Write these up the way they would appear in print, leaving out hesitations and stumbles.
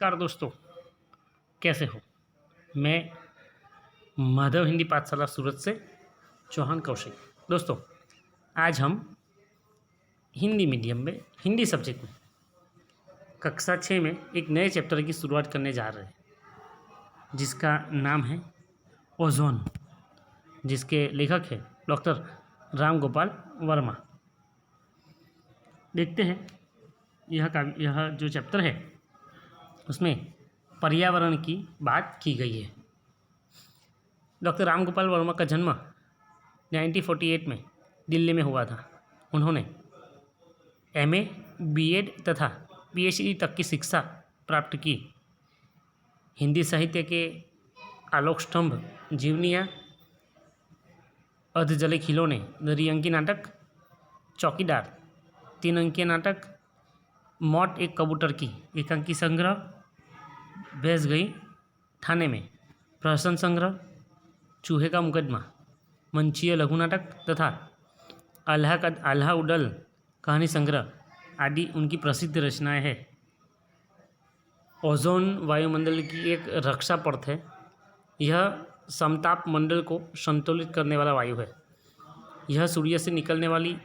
नमस्कार दोस्तों, कैसे हो। मैं माधव हिंदी पाठशाला सूरत से चौहान कौशिक। दोस्तों, आज हम हिंदी मीडियम में हिंदी सब्जेक्ट में कक्षा 6 में एक नए चैप्टर की शुरुआत करने जा रहे हैं, जिसका नाम है ओजोन, जिसके लेखक हैं डॉक्टर राम गोपाल वर्मा। देखते हैं यह जो चैप्टर है उसमें पर्यावरण की बात की गई है। डॉक्टर राम गोपाल वर्मा का जन्म 1948 में दिल्ली में हुआ था। उन्होंने एमए, बीएड तथा पीएचडी तक की शिक्षा प्राप्त की। हिंदी साहित्य के आलोक स्तंभ जीवनिया, अर्धजले खिलौने, द्विअंकी नाटक, चौकीदार, 3 अंकीय नाटक, मौत एक कबूतर की, एकांकी संग्रह, भैंस गई थाने में, प्रहसन संग्रह, चूहे का मुकदमा, मंचीय लघु नाटक तथा आल्हा उडल कहानी संग्रह आदि उनकी प्रसिद्ध रचनाएं हैं। ओजोन वायुमंडल की एक रक्षा परत है। यह समताप मंडल को संतुलित करने वाला वायु है। यह सूर्य से निकलने वाली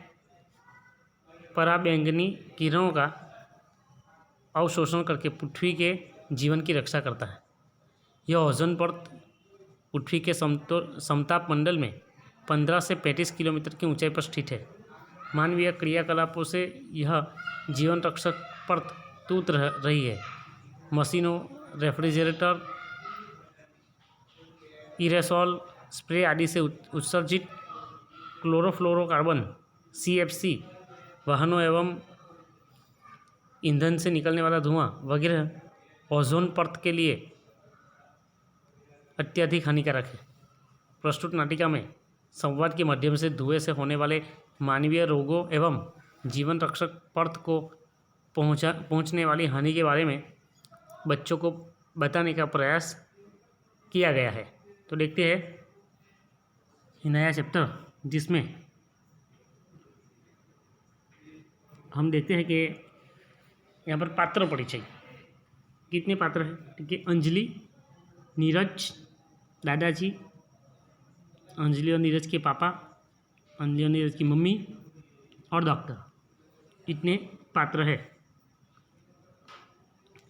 पराबैंगनी किरणों का अवशोषण करके पृथ्वी के जीवन की रक्षा करता है। यह ओजोन परत पृथ्वी के समताप मंडल में 15 से 35 किलोमीटर की ऊंचाई पर स्थित है। मानवीय क्रियाकलापों से यह जीवन रक्षक परत टूट रही है। मशीनों, रेफ्रिजरेटर, इरेसॉल स्प्रे आदि से उत्सर्जित क्लोरोफ्लोरोकार्बन CFC, वाहनों एवं ईंधन से निकलने वाला धुआं वगैरह ओजोन परत के लिए अत्यधिक हानिकारक है। प्रस्तुत नाटिका में संवाद के माध्यम से धुएं से होने वाले मानवीय रोगों एवं जीवन रक्षक परत को पहुंचने वाली हानि के बारे में बच्चों को बताने का प्रयास किया गया है। तो देखते हैं ये नया चैप्टर, जिसमें हम देखते हैं कि यहाँ पर पात्र परिचय कितने पात्र हैं। ठीक है, अंजलि, नीरज, दादाजी, अंजलि और नीरज के पापा, अंजलि और नीरज की मम्मी और डॉक्टर, इतने पात्र है।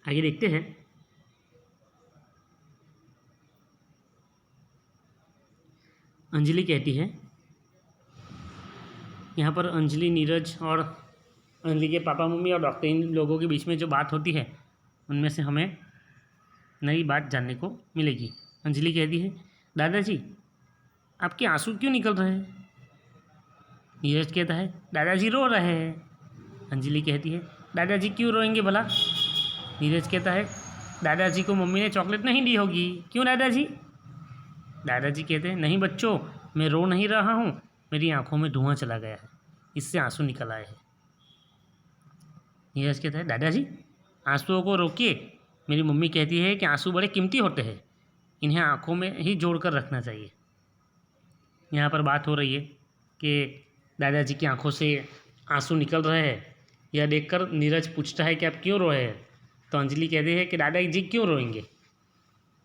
आगे देखते हैं। अंजलि कहती है, यहाँ पर अंजलि, नीरज और अंजलि के पापा मम्मी और डॉक्टर, इन लोगों के बीच में जो बात होती है उनमें से हमें नई बात जानने को मिलेगी। अंजलि कहती है, दादाजी आपके आंसू क्यों निकल रहे हैं। नीरज कहता है, दादाजी रो रहे हैं। अंजलि कहती है, दादाजी क्यों रोएंगे भला। नीरज कहता है, दादाजी को मम्मी ने चॉकलेट नहीं दी होगी। क्यों दादाजी। दादाजी कहते हैं, नहीं बच्चों, मैं रो नहीं रहा हूँ, मेरी आंखों में धुआं चला गया है, इससे आंसू निकल आए हैं। नीरज कहता है, दादाजी आंसुओं को रोकिए, मेरी मम्मी कहती है कि आंसू बड़े कीमती होते हैं, इन्हें आंखों में ही जोड़ कर रखना चाहिए। यहाँ पर बात हो रही है कि दादाजी की आंखों से आंसू निकल रहे हैं। यह देखकर नीरज पूछता है कि आप क्यों रोए हैं। तो अंजलि कहती है कि दादाजी क्यों रोएंगे।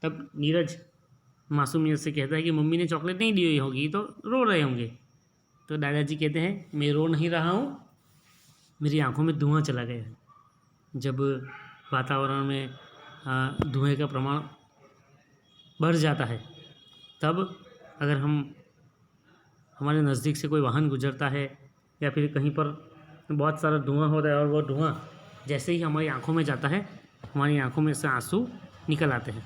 तब नीरज मासूमियत से कहता है कि मम्मी ने चॉकलेट नहीं दी हुई होगी तो रो रहे होंगे। तो दादाजी कहते हैं, मैं रो नहीं रहा हूँ, मेरी आंखों में धुआं चला गया है। जब वातावरण में धुएं का प्रमाण बढ़ जाता है, तब अगर हमारे नज़दीक से कोई वाहन गुजरता है या फिर कहीं पर बहुत सारा धुआं होता है और वो धुआं जैसे ही हमारी आंखों में जाता है, हमारी आंखों में से आंसू निकल आते हैं।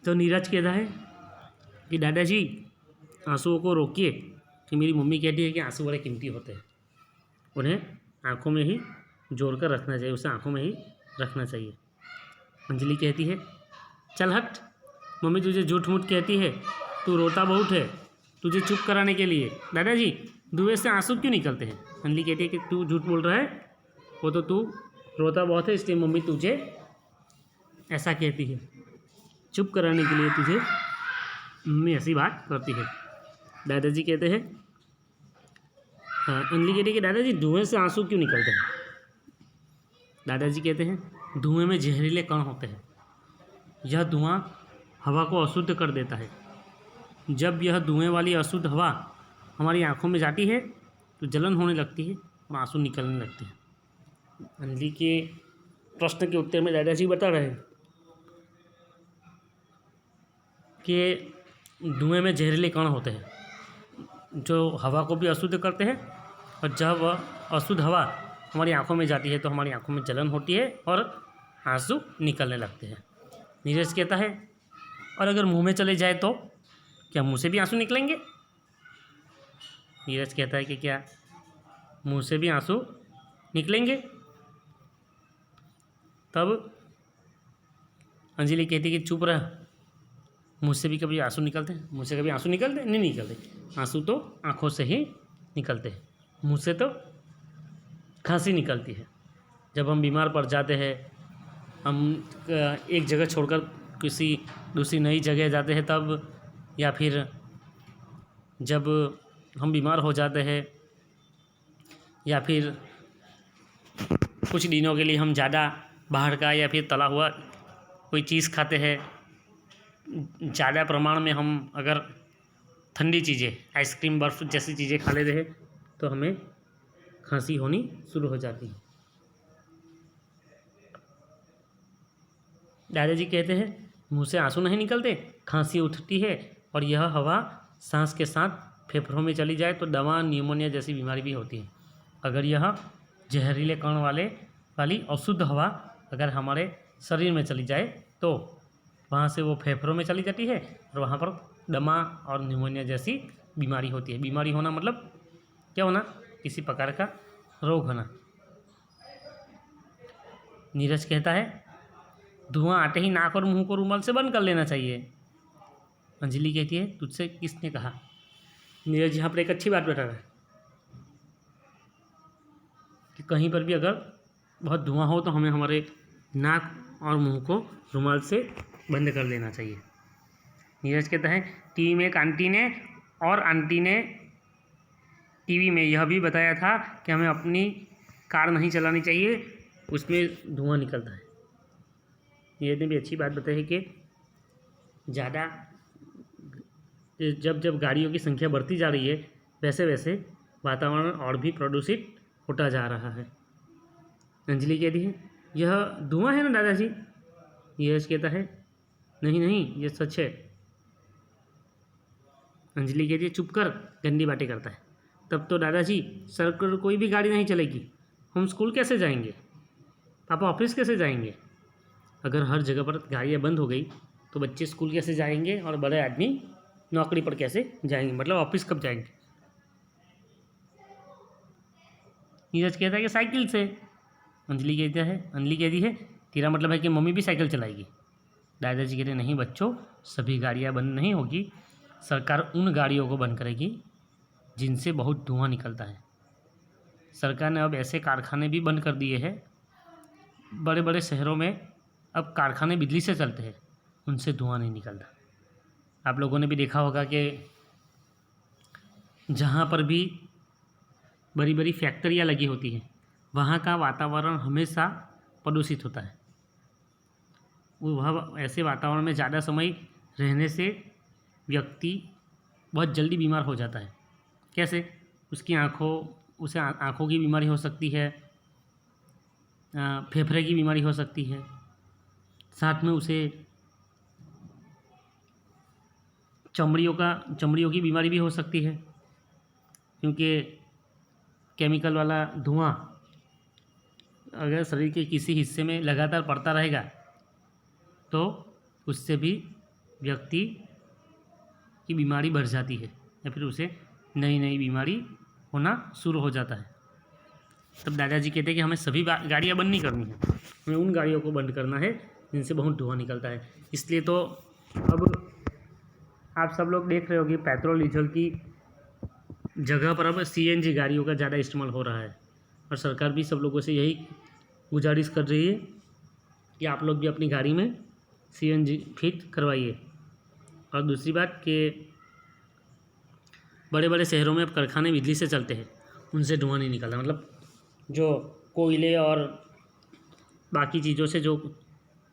तो नीरज कहता है कि दादाजी आंसुओं को रोकिए, कि मेरी मम्मी कहती है कि आंसू बड़े कीमती होते हैं, उन्हें आंखों में ही जोड़ कर रखना चाहिए, उसे आंखों में ही रखना चाहिए। अंजलि कहती है, चल हट, मम्मी तुझे झूठ मूठ कहती है, तू रोता बहुत है, तुझे चुप कराने के लिए दादाजी धुएं से आंसू क्यों निकलते हैं। अंजलि कहती है कि तू झूठ बोल रहा है, वो तो तू रोता बहुत है, इसलिए मम्मी तुझे ऐसा कहती है, चुप कराने के लिए तुझे मम्मी ऐसी बात करती है। दादाजी कहते हैं, अंजलि कहती है कि दादाजी धुएं से आंसू क्यों निकलते हैं। दादाजी कहते हैं, धुएं में जहरीले कण होते हैं। यह धुआं हवा को अशुद्ध कर देता है। जब यह धुएं वाली अशुद्ध हवा हमारी आँखों में जाती है तो जलन होने लगती है और आंसू निकलने लगते हैं। अंजलि के प्रश्न के उत्तर में दादाजी बता रहे हैं कि धुएं में जहरीले कण होते हैं जो हवा को भी अशुद्ध करते हैं, और जब वह अशुद्ध हवा हमारी आंखों में जाती है तो हमारी आंखों में जलन होती है और आंसू निकलने लगते हैं। नीरज कहता है, और अगर मुंह में चले जाए तो क्या मुंह से भी आंसू निकलेंगे? नीरज कहता है कि क्या मुंह से भी आंसू निकलेंगे? तब अंजलि कहती है कि चुप रह, मुझसे भी कभी आंसू निकलते हैं? मुझसे कभी आंसू निकलते? नहीं निकलते। आंसू तो आंखों से ही निकलते हैं, मुँह से तो खांसी निकलती है। जब हम बीमार पड़ जाते हैं, हम एक जगह छोड़कर किसी दूसरी नई जगह जाते हैं तब, या फिर जब हम बीमार हो जाते हैं, या फिर कुछ दिनों के लिए हम ज़्यादा बाहर का या फिर तला हुआ कोई चीज़ खाते हैं, ज़्यादा प्रमाण में हम अगर ठंडी चीज़ें, आइसक्रीम, बर्फ़ जैसी चीज़ें खा लेते हैं तो हमें खांसी होनी शुरू हो जाती है। दादाजी कहते हैं, मुंह से आंसू नहीं निकलते, खांसी उठती है, और यह हवा सांस के साथ फेफड़ों में चली जाए तो दमा, न्यूमोनिया जैसी बीमारी भी होती है। अगर यह जहरीले कण वाली अशुद्ध हवा अगर हमारे शरीर में चली जाए तो वहाँ से वो फेफड़ों में चली जाती है और वहाँ पर दमा और न्यूमोनिया जैसी बीमारी होती है। बीमारी होना मतलब क्या होना? किसी प्रकार का रोग होना। नीरज कहता है, धुआं आते ही नाक और मुंह को रुमाल से बंद कर लेना चाहिए। अंजलि कहती है, तुझसे किसने कहा? नीरज यहाँ पर एक अच्छी बात बता रहा है कि कहीं पर भी अगर बहुत धुआं हो तो हमें हमारे नाक और मुंह को रुमाल से बंद कर लेना चाहिए। नीरज कहता है, टीवी में एक आंटी ने टीवी में यह भी बताया था कि हमें अपनी कार नहीं चलानी चाहिए, उसमें धुआं निकलता है। नीरज ने भी अच्छी बात बताई है कि ज़्यादा जब गाड़ियों की संख्या बढ़ती जा रही है वैसे वैसे वातावरण और भी प्रदूषित होता जा रहा है। अंजलि कहती है, यह धुआं है ना दादाजी? नीरज कहता है, नहीं, ये सच है। अंजलि कहती है, चुप कर, गंदी बातें करता है। तब तो दादाजी सड़क पर कोई भी गाड़ी नहीं चलेगी, हम स्कूल कैसे जाएंगे? पापा ऑफिस कैसे जाएंगे? अगर हर जगह पर गाड़ियाँ बंद हो गई तो बच्चे स्कूल कैसे जाएंगे और बड़े आदमी नौकरी पर कैसे जाएंगे, मतलब ऑफिस कब जाएंगे? नीरज कहता है कि साइकिल से। अंजलि कहती है, तेरा मतलब है कि मम्मी भी साइकिल चलाएगी? दादाजी कहते हैं, नहीं बच्चों, सभी गाड़ियाँ बंद नहीं होगी, सरकार उन गाड़ियों को बंद करेगी जिनसे बहुत धुआं निकलता है। सरकार ने अब ऐसे कारखाने भी बंद कर दिए हैं, बड़े बड़े शहरों में अब कारखाने बिजली से चलते हैं, उनसे धुआं नहीं निकलता। आप लोगों ने भी देखा होगा कि जहाँ पर भी बड़ी बड़ी फैक्ट्रियाँ लगी होती हैं वहाँ का वातावरण हमेशा प्रदूषित होता है। वह ऐसे वातावरण में ज़्यादा समय रहने से व्यक्ति बहुत जल्दी बीमार हो जाता है। कैसे? उसे आँखों की बीमारी हो सकती है, फेफड़े की बीमारी हो सकती है, साथ में उसे चमड़ियों की बीमारी भी हो सकती है, क्योंकि केमिकल वाला धुआं अगर शरीर के किसी हिस्से में लगातार पड़ता रहेगा तो उससे भी व्यक्ति की बीमारी बढ़ जाती है या फिर उसे नई बीमारी होना शुरू हो जाता है। तब दादाजी कहते हैं कि हमें सभी गाड़ियाँ बंद नहीं करनी है, हमें उन गाड़ियों को बंद करना है जिनसे बहुत धुआं निकलता है। इसलिए तो अब आप सब लोग देख रहे हो कि पेट्रोल डीजल की जगह पर अब CNG गाड़ियों का ज़्यादा इस्तेमाल हो रहा है, और सरकार भी सब लोगों से यही गुजारिश कर रही है कि आप लोग भी अपनी गाड़ी में CNG फिट करवाइए। और दूसरी बात कि बड़े बड़े शहरों में अब कारखाने बिजली से चलते हैं, उनसे धुआं नहीं निकलता, मतलब जो कोयले और बाकी चीज़ों से जो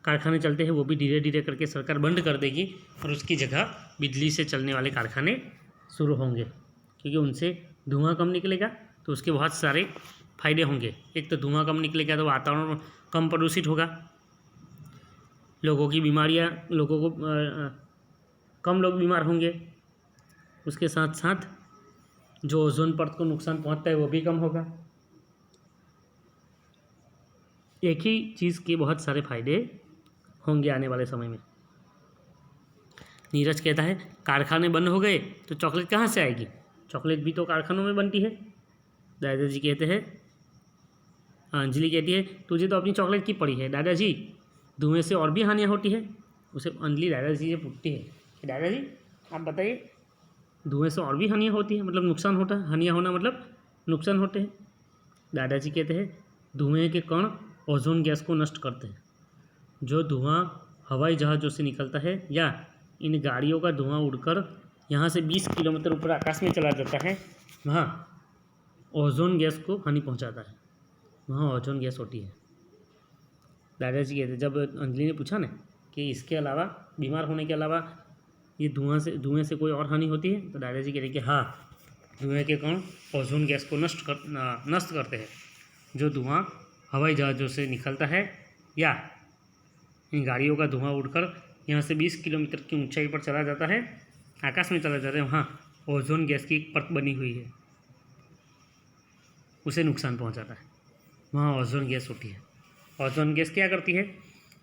कारखाने चलते हैं वो भी धीरे धीरे करके सरकार बंद कर देगी और उसकी जगह बिजली से चलने वाले कारखाने शुरू होंगे, क्योंकि उनसे धुआं कम निकलेगा तो उसके बहुत सारे फायदे होंगे। एक तो धुआं कम निकलेगा तो वातावरण कम प्रदूषित होगा, लोगों की बीमारियां लोगों को कम लोग बीमार होंगे, उसके साथ साथ जो ओजोन परत को नुकसान पहुंचता है वो भी कम होगा। एक ही चीज़ के बहुत सारे फायदे होंगे आने वाले समय में। नीरज कहता है कारखाने बंद हो गए तो चॉकलेट कहाँ से आएगी, चॉकलेट भी तो कारखानों में बनती है। दादाजी कहते हैं, अंजलि कहती है तुझे तो अपनी चॉकलेट की पड़ी है दादाजी, धुएं से और भी हानियाँ होती है। उसे अंजलि दादाजी से पूछती है कि दादाजी आप बताइए धुएं से और भी हानियाँ होती है, मतलब नुकसान होता है, हानियाँ होना मतलब नुकसान होते हैं। दादाजी कहते हैं धुएं के कण ओजोन गैस को नष्ट करते हैं। जो धुआं हवाई जहाज़ों से निकलता है या इन गाड़ियों का धुआं उड़कर यहाँ से 20 किलोमीटर ऊपर आकाश में चला जाता है, वहाँ ओजोन गैस को हानि पहुँचाता है, वहाँ ओजोन गैस होती है। दादाजी कहते जब अंजलि ने पूछा ना कि इसके अलावा बीमार होने के अलावा ये धुएं से कोई और हानि होती है, तो दादाजी कहते कि हाँ, धुएं के कण ओजोन गैस को नष्ट करते हैं। जो धुआं हवाई जहाज़ों से निकलता है या इन गाड़ियों का धुआं उड़कर यहाँ से 20 किलोमीटर की ऊंचाई पर चला जाता है, आकाश में चला जाता है, वहाँ ओजोन गैस की एक परत बनी हुई है, उसे नुकसान पहुँचाता है, वहाँ ओजोन गैस होती है। ओजोन गैस क्या करती है,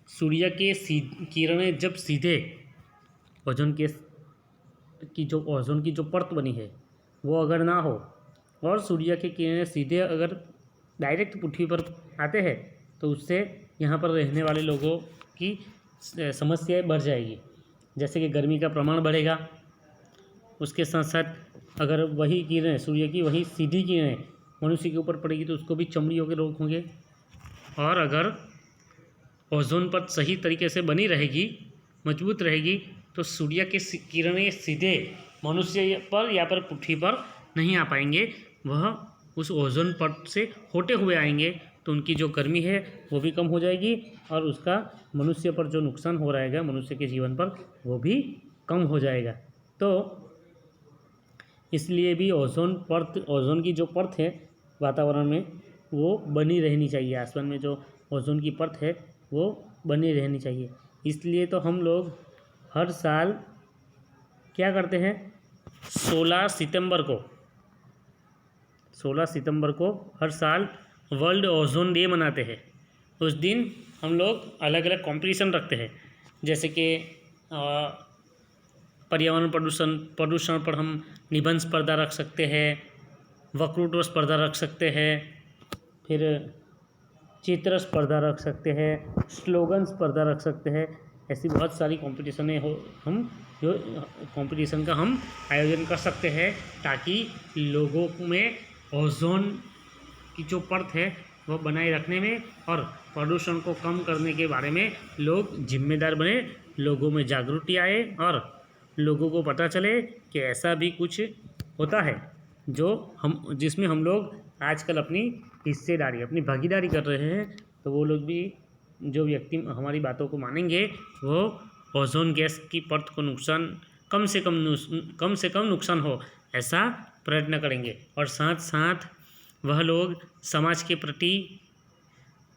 सूर्य के किरणें जब सीधे ओजोन गैस की जो परत बनी है वो अगर ना हो और सूर्य की किरणें सीधे अगर डायरेक्ट पृथ्वी पर आते हैं तो उससे यहाँ पर रहने वाले लोगों की समस्याएं बढ़ जाएगी, जैसे कि गर्मी का प्रमाण बढ़ेगा। उसके साथ साथ अगर वही किरणें सूर्य की वही सीधी किरणें मनुष्य के ऊपर पड़ेगी तो उसको भी चमड़ियों के रोग होंगे। और अगर ओजोन परत सही तरीके से बनी रहेगी, मजबूत रहेगी, तो सूर्य की किरणें सीधे मनुष्य पर या पर पृथ्वी पर नहीं आ पाएंगे, वह उस ओजोन परत से होते हुए आएंगे, तो उनकी जो गर्मी है वो भी कम हो जाएगी और उसका मनुष्य पर जो नुकसान हो रहेगा मनुष्य के जीवन पर वो भी कम हो जाएगा। तो इसलिए भी ओजोन की जो परत है वातावरण में वो बनी रहनी चाहिए, आसमान में जो ओजोन की परत है वो बनी रहनी चाहिए। इसलिए तो हम लोग हर साल क्या करते हैं, 16 सितंबर को हर साल वर्ल्ड ओजोन डे मनाते हैं। उस दिन हम लोग अलग अलग कंपटीशन रखते हैं, जैसे कि पर्यावरण प्रदूषण पर हम निबंध स्पर्धा रख सकते हैं, वक्तृत्व स्पर्धा रख सकते हैं, फिर चित्र स्पर्धा रख सकते हैं, स्लोगन स्पर्धा रख सकते हैं। ऐसी बहुत सारी कॉम्पिटिशनें जो कंपटीशन का हम आयोजन कर सकते हैं, ताकि लोगों में ओजोन की जो परत है वह बनाए रखने में और प्रदूषण को कम करने के बारे में लोग जिम्मेदार बने, लोगों में जागृति आए और लोगों को पता चले कि ऐसा भी कुछ होता है जिसमें हम लोग आजकल अपनी हिस्सेदारी अपनी भागीदारी कर रहे हैं। तो वो लोग भी, जो व्यक्ति हमारी बातों को मानेंगे, वो ओजोन गैस की परत को कम से कम नुकसान हो ऐसा प्रयत्न करेंगे। और साथ साथ वह लोग समाज के प्रति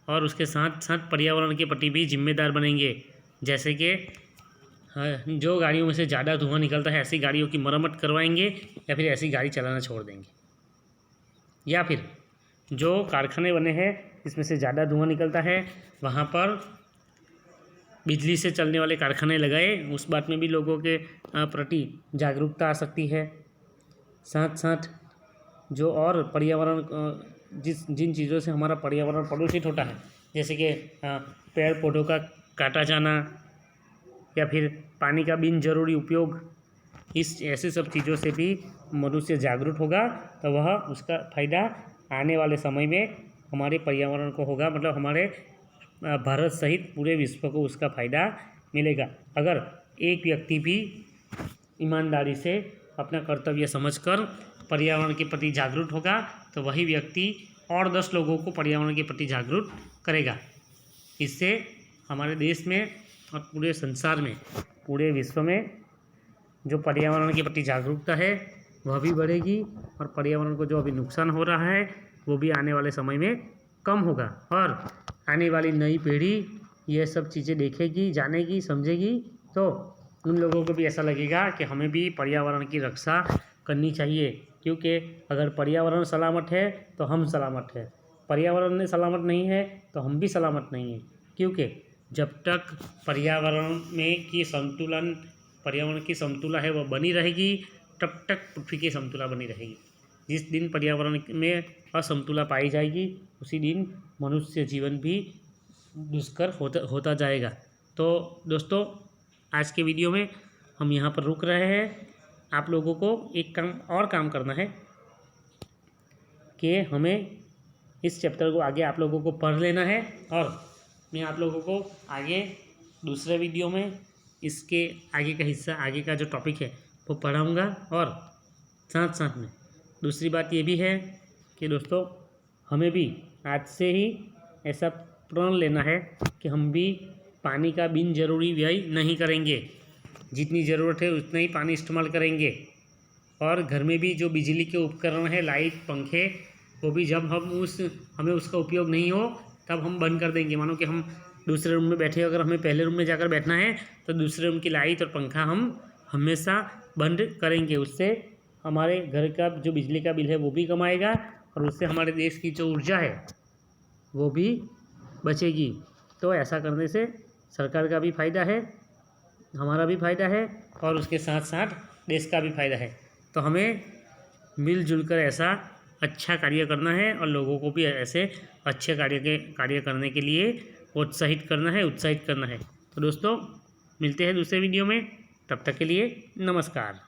और उसके साथ साथ पर्यावरण के प्रति भी जिम्मेदार बनेंगे। जैसे कि जो गाड़ियों में से ज़्यादा धुआं निकलता है ऐसी गाड़ियों की मरम्मत करवाएंगे, या फिर ऐसी गाड़ी चलाना छोड़ देंगे, या फिर जो कारखाने बने हैं इसमें से ज़्यादा धुआं निकलता है वहाँ पर बिजली से चलने वाले कारखाने लगाए। उस बात में भी लोगों के प्रति जागरूकता आ सकती है। साथ साथ जो और पर्यावरण जिन चीज़ों से हमारा पर्यावरण प्रदूषित होता है, जैसे कि पेड़ पौधों का काटा जाना या फिर पानी का बिन जरूरी उपयोग, ऐसे सब चीज़ों से भी मनुष्य जागरूक होगा तो वह उसका फ़ायदा आने वाले समय में हमारे पर्यावरण को होगा, मतलब हमारे भारत सहित पूरे विश्व को उसका फ़ायदा मिलेगा। अगर एक व्यक्ति भी ईमानदारी से अपना कर्तव्य समझकर पर्यावरण के प्रति जागरूक होगा तो वही व्यक्ति और 10 लोगों को पर्यावरण के प्रति जागरूक करेगा। इससे हमारे देश में और पूरे संसार में, पूरे विश्व में जो पर्यावरण के प्रति जागरूकता है वह भी बढ़ेगी और पर्यावरण को जो अभी नुकसान हो रहा है वो भी आने वाले समय में कम होगा और आने वाली नई पीढ़ी ये सब चीज़ें देखेगी, जानेगी, समझेगी तो उन लोगों को भी ऐसा लगेगा कि हमें भी पर्यावरण की रक्षा करनी चाहिए, क्योंकि अगर पर्यावरण सलामत है तो हम सलामत हैं, पर्यावरण सलामत नहीं है तो हम भी सलामत नहीं हैं। क्योंकि जब तक पर्यावरण की समतुला है वो बनी रहेगी तब तक पृथ्वी की समतुला बनी रहेगी। जिस दिन पर्यावरण में असमतुला पाई जाएगी उसी दिन मनुष्य जीवन भी दुष्कर होता जाएगा। तो दोस्तों आज के वीडियो में हम यहाँ पर रुक रहे हैं। आप लोगों को एक काम करना है कि हमें इस चैप्टर को आगे आप लोगों को पढ़ लेना है और मैं आप लोगों को आगे दूसरे वीडियो में इसके आगे का हिस्सा, आगे का जो टॉपिक है वो पढ़ाऊँगा। और साथ साथ में दूसरी बात ये भी है कि दोस्तों हमें भी आज से ही ऐसा प्रण लेना है कि हम भी पानी का बिन ज़रूरी व्यय नहीं करेंगे, जितनी ज़रूरत है उतना ही पानी इस्तेमाल करेंगे। और घर में भी जो बिजली के उपकरण है, लाइट, पंखे, वो भी जब हमें उसका उपयोग नहीं हो तब हम बंद कर देंगे। मानो कि हम दूसरे रूम में बैठे, अगर हमें पहले रूम में जाकर बैठना है तो दूसरे रूम की लाइट और पंखा हम हमेशा बंद करेंगे। उससे हमारे घर का जो बिजली का बिल है वो भी कम आएगा और उससे हमारे देश की जो ऊर्जा है वो भी बचेगी। तो ऐसा करने से सरकार का भी फ़ायदा है, हमारा भी फ़ायदा है और उसके साथ साथ देश का भी फ़ायदा है। तो हमें मिलजुल कर ऐसा अच्छा कार्य करना है और लोगों को भी ऐसे अच्छे कार्य करने के लिए उत्साहित करना है। तो दोस्तों मिलते हैं दूसरे वीडियो में, तब तक के लिए नमस्कार।